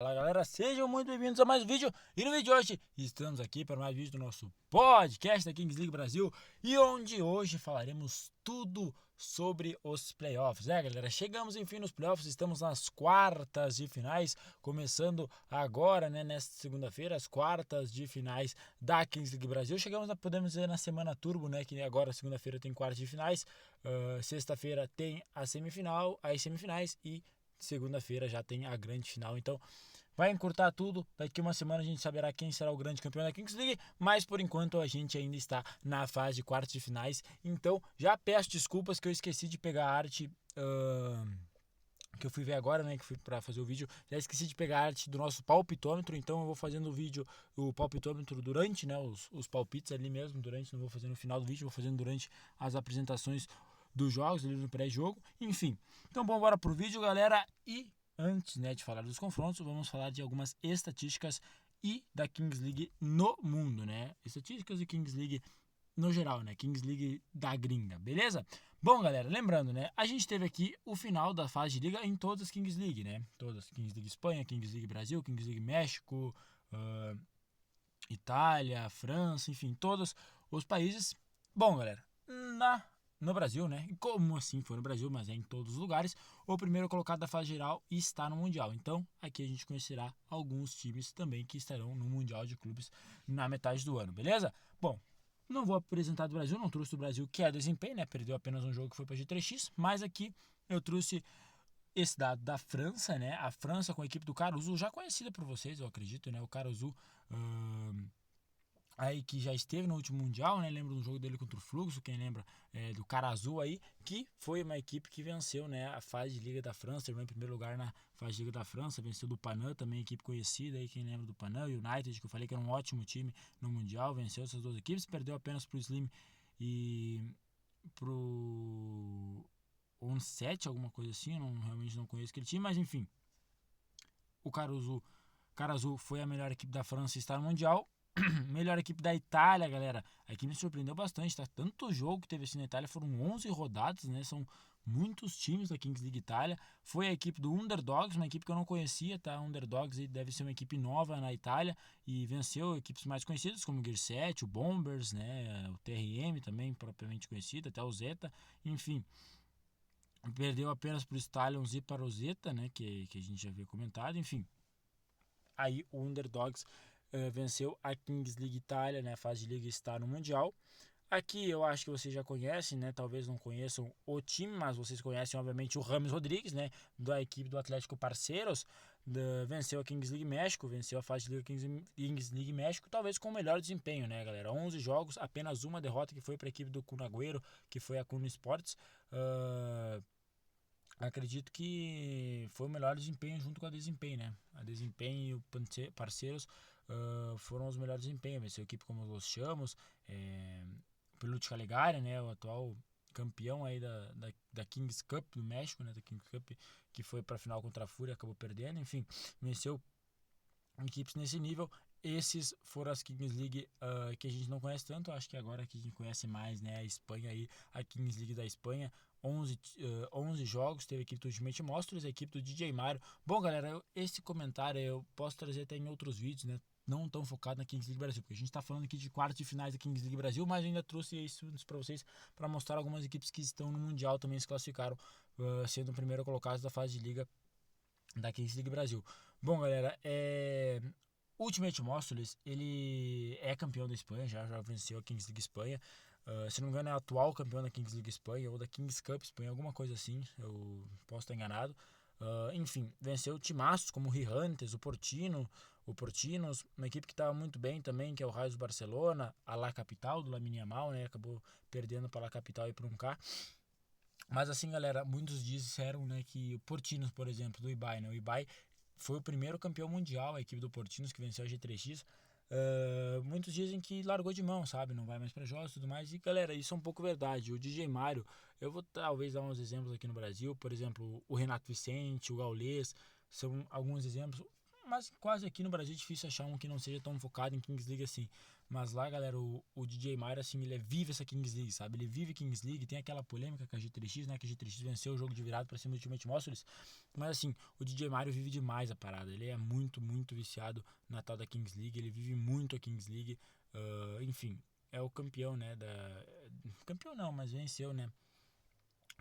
Fala galera, sejam muito bem-vindos a mais um vídeo. E no vídeo de hoje estamos aqui para mais um vídeo do nosso podcast da Kings League Brasil, e onde hoje falaremos tudo sobre os playoffs. Galera, chegamos enfim nos playoffs, estamos nas quartas de finais, começando agora, nesta segunda-feira, as quartas de finais da Kings League Brasil. Chegamos, podemos dizer, na semana turbo, que agora segunda-feira tem quartas de finais, sexta-feira tem a semifinal, as semifinais, e segunda-feira já tem a grande final. Então vai encurtar tudo. Daqui uma semana a gente saberá quem será o grande campeão da Kings League, mas por enquanto a gente ainda está na fase de quartas de finais. Então já peço desculpas que eu esqueci de pegar a arte que eu fui ver agora, que fui para fazer o vídeo. Já esqueci de pegar a arte do nosso palpitômetro, então eu vou fazendo o vídeo, o palpitômetro durante, os palpites ali mesmo, durante, não vou fazer no final do vídeo, vou fazendo durante as apresentações dos jogos, ali no pré-jogo, enfim. Então, bora pro vídeo, galera, e antes, de falar dos confrontos, vamos falar de algumas estatísticas e da Kings League no mundo, Estatísticas de Kings League no geral, Kings League da gringa, beleza? Bom, galera, lembrando, a gente teve aqui o final da fase de liga em todas as Kings League, Todas, Kings League Espanha, Kings League Brasil, Kings League México, Itália, França, enfim, todos os países. Bom, galera, no Brasil, Como assim foi no Brasil, mas é em todos os lugares, o primeiro colocado da fase geral está no Mundial. Então, aqui a gente conhecerá alguns times também que estarão no Mundial de Clubes na metade do ano, beleza? Bom, não vou apresentar do Brasil, não trouxe do Brasil, que é desempenho, Perdeu apenas um jogo que foi para G3X, mas aqui eu trouxe esse dado da França, A França com a equipe do Caruso, já conhecida por vocês, eu acredito, O Caruso, aí que já esteve no último Mundial, Lembro do jogo dele contra o Fluxo, quem lembra do Cara Azul aí, que foi uma equipe que venceu, a fase de Liga da França, terminou em primeiro lugar na fase de Liga da França, venceu do Panam, também equipe conhecida aí, quem lembra do Panam, United, que eu falei que era um ótimo time no Mundial, venceu essas duas equipes, perdeu apenas pro Slim e pro 17, alguma coisa assim, eu realmente não conheço aquele time, mas enfim, o Cara Azul foi a melhor equipe da França e está no Mundial. Melhor equipe da Itália, galera. A equipe me surpreendeu bastante, Tanto jogo que teve assim na Itália, foram 11 rodadas, São muitos times da Kings League Itália. Foi a equipe do Underdogs, uma equipe que eu não conhecia, Underdogs deve ser uma equipe nova na Itália e venceu equipes mais conhecidas como o Gear 7, o Bombers, o TRM também propriamente conhecido, até o Zeta, enfim. Perdeu apenas para o Stallions e para o Zeta, que a gente já havia comentado, enfim. Aí o Underdogs venceu a Kings League Itália, A fase de liga está no Mundial. Aqui eu acho que vocês já conhecem, Talvez não conheçam o time, mas vocês conhecem, obviamente, o Rames Rodrigues, Da equipe do Atlético Parceiros. Venceu a Kings League México, venceu a fase de liga Kings League México, talvez com o melhor desempenho, galera? 11 jogos, apenas uma derrota, que foi para a equipe do Kun Agüero, que foi a Kun Sports. Acredito que foi o melhor desempenho junto com a Desempenho, A Desempenho e o Parceiros foram os melhores desempenhos. Venceu equipe como Los Chamos, Pelute Calegari, o atual campeão aí da Kings Cup do México, da Kings Cup, que foi para a final contra a Fúria, acabou perdendo. Enfim, venceu equipes nesse nível. Esses foram as Kings League que a gente não conhece tanto. Acho que agora que a gente conhece mais, a Espanha aí, a Kings League da Espanha. 11 jogos, teve a equipe do Ultimate Monsters, a equipe do DJ Mario. Bom, galera, esse comentário eu posso trazer até em outros vídeos, não tão focado na Kings League Brasil, porque a gente está falando aqui de quartas de finais da Kings League Brasil, mas ainda trouxe isso para vocês, para mostrar algumas equipes que estão no Mundial, também se classificaram, sendo o primeiro colocado da fase de liga da Kings League Brasil. Bom, galera, Ultimate Monsters, ele é campeão da Espanha, já venceu a Kings League Espanha. Se não me engano, é atual campeão da Kings League Espanha ou da Kings Cup Espanha, alguma coisa assim, eu posso estar enganado. Enfim, venceu timaços como o Rihantes, o Portinos, uma equipe que estava muito bem também, que é o Raios Barcelona, a La Capital, do Lamine Yamal, acabou perdendo para a La Capital e para um K. Mas assim, galera, muitos disseram, que o Portinos, por exemplo, do Ibai, o Ibai foi o primeiro campeão mundial, a equipe do Portinos, que venceu a G3X. Muitos dizem que largou de mão, sabe? Não vai mais para jogos e tudo mais. E galera, isso é um pouco verdade. O DJ Mario, eu vou talvez dar uns exemplos aqui no Brasil. Por exemplo, o Renato Vicente, o Gaules, são alguns exemplos. mas quase aqui no Brasil é difícil achar um que não seja tão focado em Kings League assim. Mas lá, galera, o DJ Mario, assim, ele vive essa Kings League, sabe? Ele vive Kings League, tem aquela polêmica com a G3X, né? Que a G3X venceu o jogo de virada pra cima do Ultimate Monsters. Mas, assim, o DJ Mario vive demais a parada. Ele é muito, muito viciado na tal da Kings League. Ele vive muito a Kings League. Enfim, é o campeão, né? Campeão não, mas venceu, né?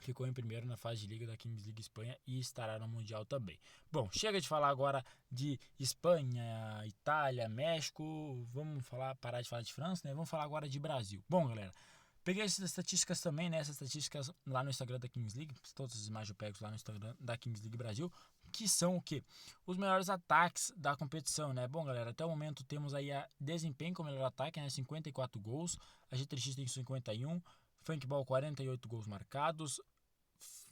Ficou em primeiro na fase de Liga da Kings League Espanha e estará no Mundial também. Bom, chega de falar agora de Espanha, Itália, México. Vamos parar de falar de França, né? Vamos falar agora de Brasil. Bom, galera, peguei essas estatísticas também, né? Essas estatísticas lá no Instagram da Kings League. Todas as imagens eu pego lá no Instagram da Kings League Brasil. Que são o quê? Os melhores ataques da competição, né? Bom, galera, até o momento temos aí a Desempenho como melhor ataque, né? 54 gols. A G3X tem 51. Funkball 48 gols marcados.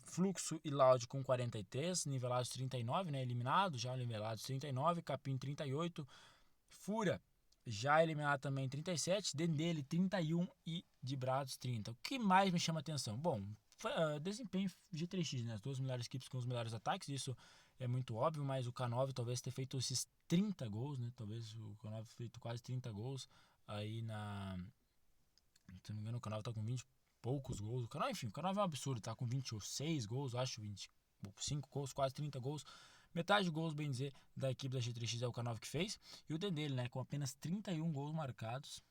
Fluxo e Loud com 43, nivelados 39, né? Eliminado, já nivelados 39, Capim 38, Fúria já eliminado também 37, Dendele 31 e Dibrados 30. O que mais me chama atenção? Bom, desempenho G3X, né? As duas melhores equipes com os melhores ataques, isso é muito óbvio, mas o K9 talvez tenha feito esses 30 gols, né? Talvez o K9 feito quase 30 gols aí se não me engano, o K9 tá com 20 poucos gols. O canal, enfim, o canal é um absurdo, tá com 26 gols, acho 25 gols, quase 30 gols. Metade de gols, bem dizer, da equipe da G3X é o K9 que fez. E o Dendele, né, com apenas 31 gols marcados,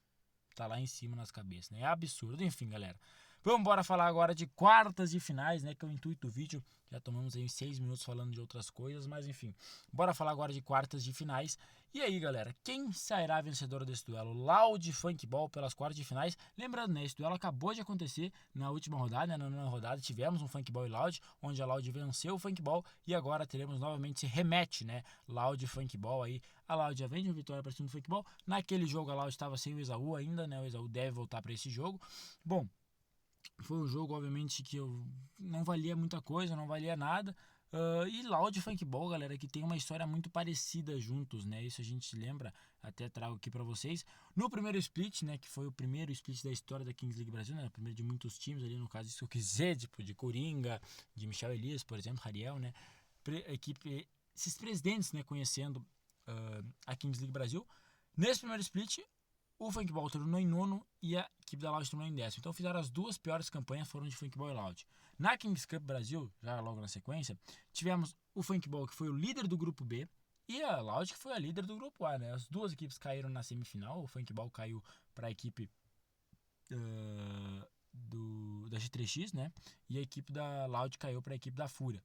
tá lá em cima nas cabeças, né? É absurdo. Enfim, galera, vamos embora falar agora de quartas de finais, né, que é o intuito do vídeo. Já tomamos aí 6 minutos falando de outras coisas, mas enfim, bora falar agora de quartas de finais. E aí, galera, quem sairá vencedor desse duelo? Loud e Funkball pelas quartas de finais. Lembrando, né, esse duelo acabou de acontecer na última rodada, né, na nona rodada tivemos um Funkball e Loud, onde a Loud venceu o Funkball e agora teremos novamente esse rematch, né, Loud e Funkball aí. A Loud já vem de uma vitória para cima do Funkball. Naquele jogo a Loud estava sem o Exaú ainda, né, o Exaú deve voltar para esse jogo. Bom, foi um jogo, obviamente, que não valia muita coisa, não valia nada. E Loud e Funkball, galera, que tem uma história muito parecida juntos, né? Isso a gente lembra, até trago aqui pra vocês. No primeiro split, né? Que foi o primeiro split da história da Kings League Brasil, né? O primeiro de muitos times ali, no caso, isso que eu quis dizer, tipo, de Coringa, de Michel Elias, por exemplo, Rariel, né? Esses presidentes, né? Conhecendo a Kings League Brasil. Nesse primeiro split, o Funkball terminou em nono e a equipe da Loud terminou em décimo. Então fizeram as duas piores campanhas, foram de Funkball e Loud. Na Kings Cup Brasil, já logo na sequência, tivemos o Funkball, que foi o líder do grupo B, e a Loud, que foi a líder do grupo A, né? As duas equipes caíram na semifinal. O Funkball caiu para a equipe da G3X, né? E a equipe da Loud caiu para a equipe da Fúria.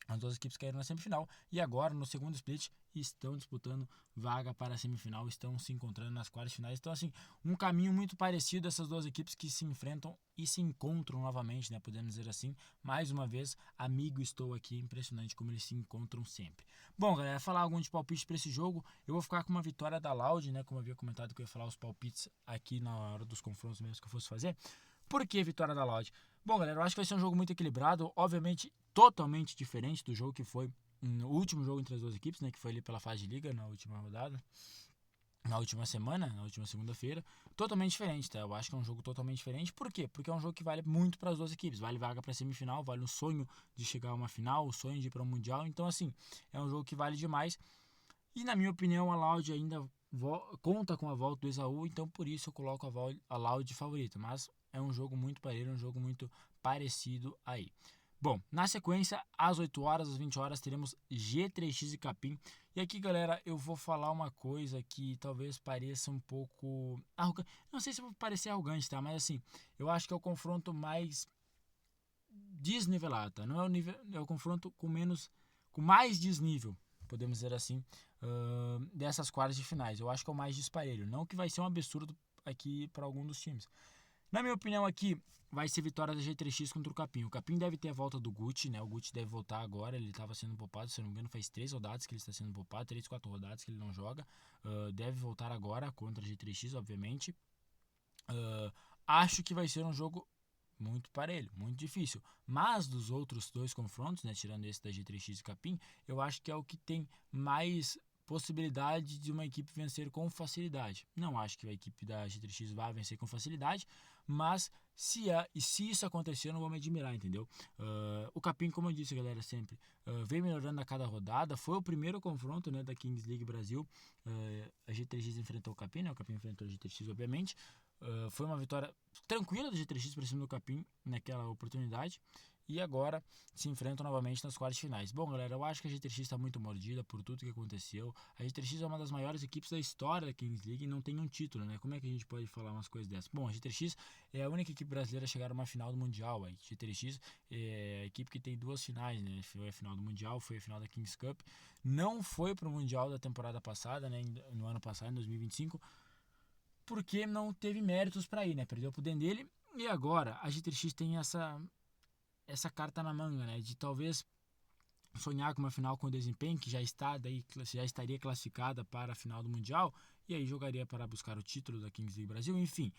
As duas equipes caíram na semifinal e agora no segundo split estão disputando vaga para a semifinal, estão se encontrando nas quartas finais. Então, assim, um caminho muito parecido dessas duas equipes que se enfrentam e se encontram novamente, né? Podemos dizer assim. Mais uma vez, amigo, estou aqui. Impressionante como eles se encontram sempre. Bom, galera, falar algum de palpite para esse jogo. Eu vou ficar com uma vitória da Loud, né? Como eu havia comentado que eu ia falar os palpites aqui na hora dos confrontos mesmo que eu fosse fazer. Por que vitória da Loud? Bom, galera, eu acho que vai ser um jogo muito equilibrado. Obviamente, totalmente diferente do jogo que foi no último jogo entre as duas equipes, né, que foi ali pela fase de liga na última rodada, na última semana, na última segunda-feira. Totalmente diferente, tá? Eu acho que é um jogo totalmente diferente. Por quê? Porque é um jogo que vale muito para as duas equipes. Vale vaga para semifinal, vale o sonho de chegar a uma final, o sonho de ir para um mundial. Então, assim, é um jogo que vale demais. E na minha opinião, a Loud ainda conta com a volta do Exaú, então por isso eu coloco a Loud de favorita. Mas é um jogo muito parelho, um jogo muito parecido aí. Bom, na sequência, às 8 horas, às 20 horas, teremos G3X e Capim. E aqui, galera, eu vou falar uma coisa que talvez pareça um pouco arrogante. Não sei se eu vou parecer arrogante, tá? Mas assim, eu acho que é o confronto mais desnivelado, tá? Não é o confronto com mais desnível, podemos dizer assim, dessas quartas de finais. Eu acho que é o mais disparelho. Não que vai ser um absurdo aqui para algum dos times. Na minha opinião aqui, vai ser vitória da G3X contra o Capim. O Capim deve ter a volta do Gucci, né? O Gucci deve voltar agora. Ele estava sendo poupado, se eu não me engano, faz 3 rodadas que ele está sendo poupado. 3, 4 rodadas que ele não joga. Deve voltar agora contra a G3X, obviamente. Acho que vai ser um jogo muito parelho, muito difícil. Mas dos outros dois confrontos, né? Tirando esse da G3X e Capim, eu acho que é o que tem mais possibilidade de uma equipe vencer com facilidade. Não acho que a equipe da G3X vai vencer com facilidade, mas se isso acontecer, eu não vou me admirar, entendeu? O Capim, como eu disse, galera, sempre vem melhorando a cada rodada. Foi o primeiro confronto, né, da Kings League Brasil. A G3X enfrentou o Capim, né? O Capim enfrentou a G3X, obviamente. Foi uma vitória tranquila da G3X para cima do Capim naquela oportunidade. E agora se enfrentam novamente nas quartas finais. Bom, galera, eu acho que a G3X está muito mordida por tudo que aconteceu. A G3X é uma das maiores equipes da história da Kings League e não tem um título, né? Como é que a gente pode falar umas coisas dessas? Bom, a G3X é a única equipe brasileira a chegar a uma final do Mundial. A G3X é a equipe que tem duas finais, né? Foi a final do Mundial, foi a final da Kings Cup. Não foi para o Mundial da temporada passada, né? No ano passado, em 2025, porque não teve méritos para ir, né? Perdeu pro Dendele. E agora a G3X tem essa carta na manga, né, de talvez sonhar com uma final com o desempenho que já estaria classificada para a final do Mundial e aí jogaria para buscar o título da Kings League Brasil. Enfim,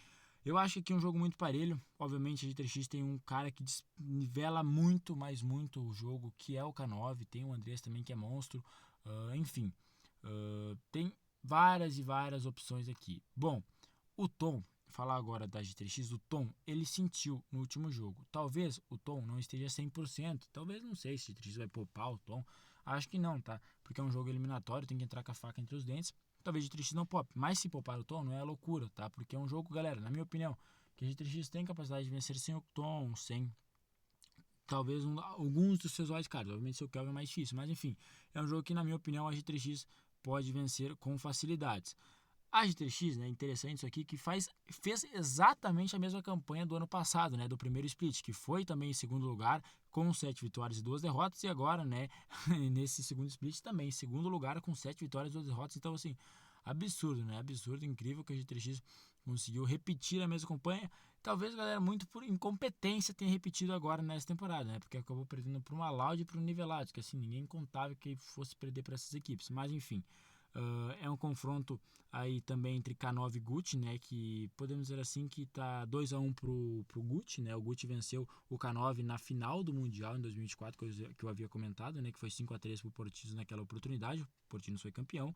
eu acho que aqui é um jogo muito parelho. Obviamente a G3X tem um cara que nivela muito, mas muito o jogo, que é o K9, tem o Andrés também que é monstro. Enfim, tem várias e várias opções aqui. Bom, o Tom, falar agora da G3X, o Tom, ele sentiu no último jogo. Talvez o Tom não esteja 100%, talvez, não sei se a G3X vai poupar o Tom. Acho que não, tá? Porque é um jogo eliminatório, tem que entrar com a faca entre os dentes. Talvez a G3X não poupe, mas se poupar o Tom não é loucura, tá? Porque é um jogo, galera, na minha opinião, que a G3X tem capacidade de vencer sem o Tom, sem talvez alguns dos seus wildcards. Obviamente seu Kelvin é mais difícil, mas enfim, é um jogo que na minha opinião a G3X pode vencer com facilidades. A G3X, né, interessante isso aqui, que fez exatamente a mesma campanha do ano passado, né, do primeiro split, que foi também em segundo lugar, com 7 vitórias e 2 derrotas, e agora, né, nesse segundo split também, em segundo lugar, com 7 vitórias e 2 derrotas. Então, assim, absurdo, né, absurdo, incrível que a G3X conseguiu repetir a mesma campanha. Talvez, galera, muito por incompetência tenha repetido agora nessa temporada, né, porque acabou perdendo para uma Loud e para um Nivelados, que assim, ninguém contava que fosse perder para essas equipes, mas enfim. É um confronto aí também entre K9 e Gucci, né, que podemos dizer assim que tá 2-1 pro Gucci, né, o Gucci venceu o K9 na final do Mundial em 2024, que eu havia comentado, né, que foi 5-3 pro Portinos naquela oportunidade, o Portinos foi campeão.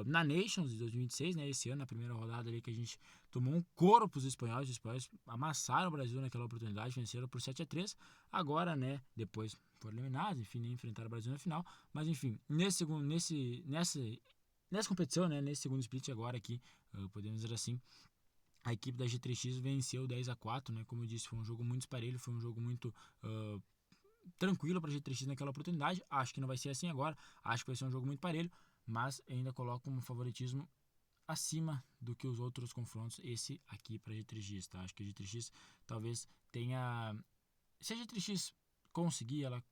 Na Nations de 2026, né, esse ano, na primeira rodada ali que a gente tomou um couro pros espanhóis, os espanhóis amassaram o Brasil naquela oportunidade, venceram por 7-3, agora, né, depois foram eliminados, enfim, nem enfrentaram o Brasil na final, mas enfim, nessa competição, né, nesse segundo split agora aqui, podemos dizer assim, a equipe da G3X venceu 10-4, né, como eu disse, foi um jogo muito esparelho, foi um jogo muito tranquilo para a G3X naquela oportunidade. Acho que não vai ser assim agora, acho que vai ser um jogo muito parelho, mas ainda coloco um favoritismo acima do que os outros confrontos, esse aqui para a G3X, tá? Acho que a G3X talvez tenha, se a G3X conseguir, ela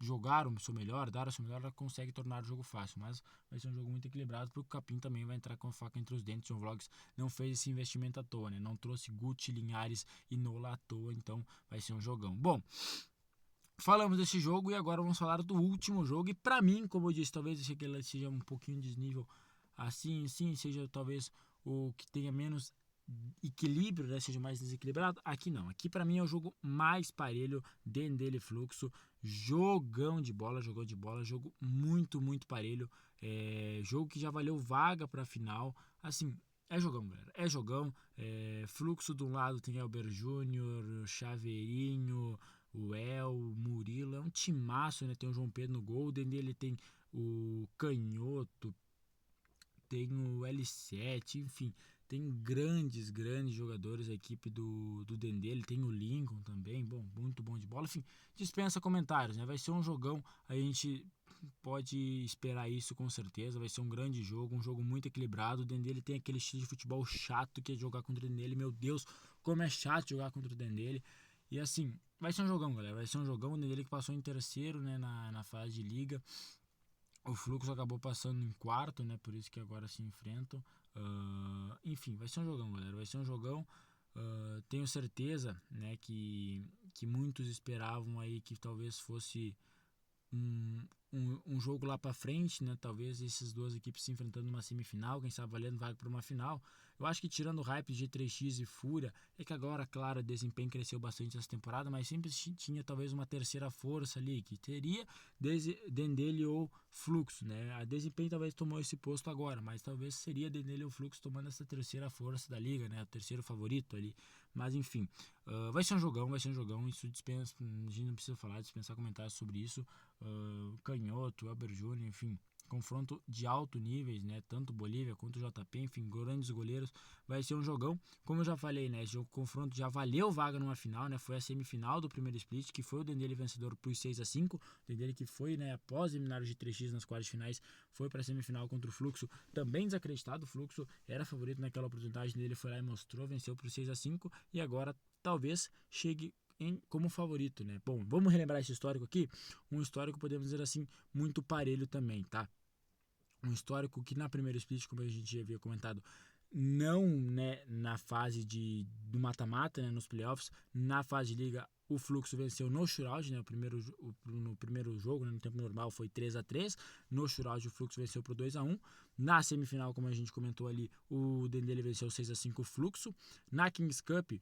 jogar o seu melhor, dar o seu melhor, ela consegue tornar o jogo fácil, mas vai ser um jogo muito equilibrado, porque o Capim também vai entrar com a faca entre os dentes. O Vlogs não fez esse investimento à toa, né? Não trouxe Gucci, Linhares e Nola à toa, então vai ser um jogão. Bom, falamos desse jogo e agora vamos falar do último jogo, e pra mim, como eu disse, talvez ele seja um pouquinho de desnível, assim, sim, seja talvez o que tenha menos equilíbrio, né, seja mais desequilibrado. Aqui não, aqui para mim é o jogo mais parelho, Dendele Fluxo, jogão de bola, jogo muito, muito parelho, jogo que já valeu vaga para final, assim, é jogão, galera, é jogão. Fluxo de um lado tem Elber Júnior, Chaveirinho, o Murilo, é um timaço, né, tem o João Pedro no gol, dele tem o Canhoto, tem o L7, enfim, tem grandes jogadores, a equipe do Dendê, ele tem o Lincoln também, bom, muito bom de bola, enfim, dispensa comentários, né, vai ser um jogão, a gente pode esperar isso com certeza, vai ser um grande jogo, um jogo muito equilibrado. O Dendê, ele tem aquele estilo de futebol chato que é jogar contra o Dendê, meu Deus, como é chato jogar contra o Dendê, e assim, vai ser um jogão, galera, vai ser um jogão. O Dendê que passou em terceiro, né, na fase de liga, o Fluxo acabou passando em quarto, né? Por isso que agora se enfrentam. Enfim, vai ser um jogão, galera. Vai ser um jogão. Tenho certeza, né, que muitos esperavam aí que talvez fosse um jogo lá pra frente, né? Talvez essas duas equipes se enfrentando numa semifinal, quem sabe valendo vaga pra uma final. Eu acho que tirando o hype de G3X e Fúria, é que agora, claro, o desempenho cresceu bastante essa temporada, mas sempre tinha talvez uma terceira força ali, que teria Dendele ou Fluxo, né? A Desempenho talvez tomou esse posto agora, mas talvez seria Dendele ou Fluxo tomando essa terceira força da liga, né? O terceiro favorito ali. Mas enfim, vai ser um jogão, isso dispensa, a gente não precisa falar, dispensar comentários sobre isso. Canhoto, Elber Júnior, enfim, confronto de alto níveis, né? Tanto Bolívia quanto JP, enfim, grandes goleiros. Vai ser um jogão, como eu já falei, né? Esse jogo confronto já valeu vaga numa final, né? Foi a semifinal do primeiro split, que foi o Dendele vencedor por 6-5. O Dendele que foi, né, após eliminar o G3X nas quartas de finais, foi para a semifinal contra o Fluxo, também desacreditado. O Fluxo era favorito naquela oportunidade dele, foi lá e mostrou, venceu por 6-5 e agora talvez chegue como favorito, né? Bom, vamos relembrar esse histórico aqui. Um histórico, podemos dizer assim, muito parelho também, tá? Um histórico que na primeira split, como a gente já havia comentado, não, né, na fase do mata-mata, né, nos playoffs, na fase de liga, o Fluxo venceu no shootout, né, no primeiro jogo, né, no tempo normal foi 3-3, no shootout o Fluxo venceu por 2-1, na semifinal, como a gente comentou ali, o Dendele venceu 6-5 o Fluxo, na Kings Cup,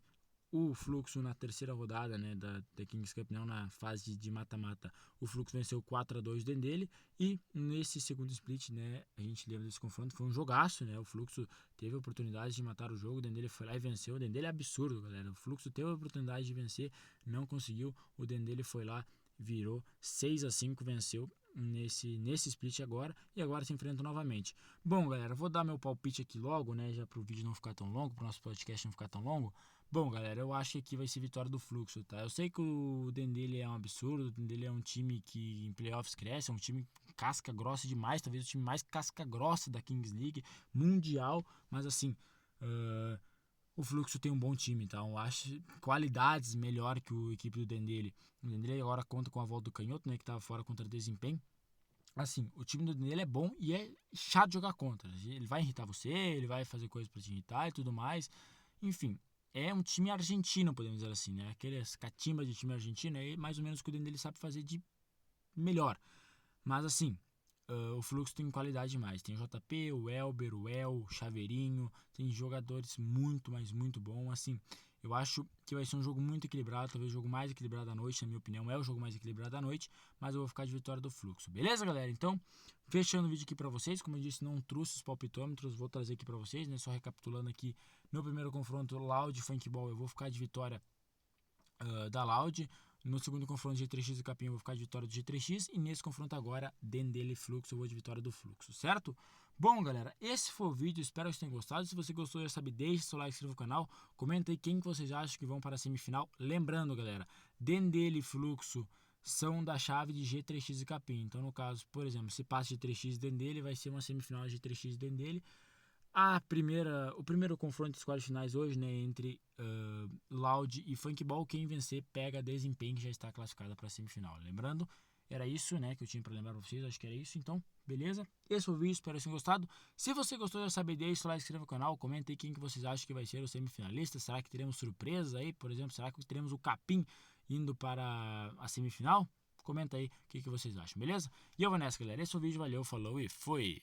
o Fluxo na terceira rodada, né, da Kings Cup, não na fase de mata-mata, o Fluxo venceu 4-2 dentro dele, e nesse segundo split, né, a gente lembra desse confronto, foi um jogaço, né, o Fluxo teve a oportunidade de matar o jogo, o Dendele foi lá e venceu, o Dendele é absurdo, galera, o Fluxo teve a oportunidade de vencer, não conseguiu, o Dendele foi lá, virou 6-5, venceu nesse split agora, e agora se enfrentam novamente. Bom, galera, vou dar meu palpite aqui logo, né, já para o vídeo não ficar tão longo, para o nosso podcast não ficar tão longo. Bom, galera, eu acho que aqui vai ser vitória do Fluxo, tá? Eu sei que o Dendele é um absurdo, o Dendele é um time que em playoffs cresce, é um time casca grossa demais, talvez o time mais casca grossa da Kings League, mundial, mas assim, o Fluxo tem um bom time, então eu acho qualidades melhor que a equipe do Dendele. O Dendele agora conta com a volta do Canhoto, né, que estava fora contra desempenho. Assim, o time do Dendele é bom e é chato de jogar contra. Ele vai irritar você, ele vai fazer coisas para te irritar e tudo mais. Enfim, é um time argentino, podemos dizer assim, né? Aqueles catimba de time argentino é mais ou menos o que o Dendele sabe fazer de melhor. Mas assim, o Fluxo tem qualidade demais. Tem o JP, o Elber, o El, o Chaveirinho. Tem jogadores muito, mas muito bons. Assim, eu acho que vai ser um jogo muito equilibrado. Talvez o jogo mais equilibrado da noite, na minha opinião. É o jogo mais equilibrado da noite. Mas eu vou ficar de vitória do Fluxo. Beleza, galera? Então, fechando o vídeo aqui pra vocês. Como eu disse, não trouxe os palpitômetros. Vou trazer aqui pra vocês, né? Só recapitulando aqui. No primeiro confronto, Loud e Funkball, eu vou ficar de vitória da Loud. No segundo confronto, G3X e Capim, eu vou ficar de vitória do G3X. E nesse confronto agora, Dendele e Fluxo, eu vou de vitória do Fluxo, certo? Bom, galera, esse foi o vídeo. Espero que vocês tenham gostado. Se você gostou, já sabe, deixe seu like, inscreva no canal. Comenta aí quem que vocês acham que vão para a semifinal. Lembrando, galera, Dendele e Fluxo são da chave de G3X e Capim. Então, no caso, por exemplo, se passa G3X e Dendele, vai ser uma semifinal de G3X e Dendele. O primeiro confronto de quartas finais hoje, né, entre Loud e Funkball, quem vencer pega a Desempenho, que já está classificada para a semifinal. Lembrando, era isso, né, que eu tinha para lembrar para vocês, acho que era isso, então, beleza? Esse foi o vídeo, espero que tenham gostado. Se você gostou, já sabe, deixa o like, inscreva no canal, comenta aí quem que vocês acham que vai ser o semifinalista. Será que teremos surpresas aí, por exemplo, será que teremos o Capim indo para a semifinal? Comenta aí o que vocês acham, beleza? E eu vou nessa, galera, esse foi o vídeo, valeu, falou e fui!